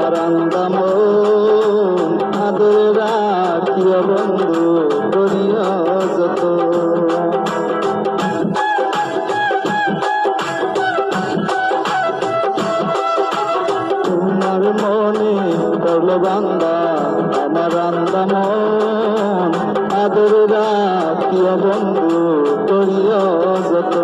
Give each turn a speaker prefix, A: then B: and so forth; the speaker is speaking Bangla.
A: আমার আন্দাম আদর রাখিও বন্ধু করিও যত। তোমার মনে করল বান্দা আমার আন্দাম আদর রাখিও বন্ধু করিও যত।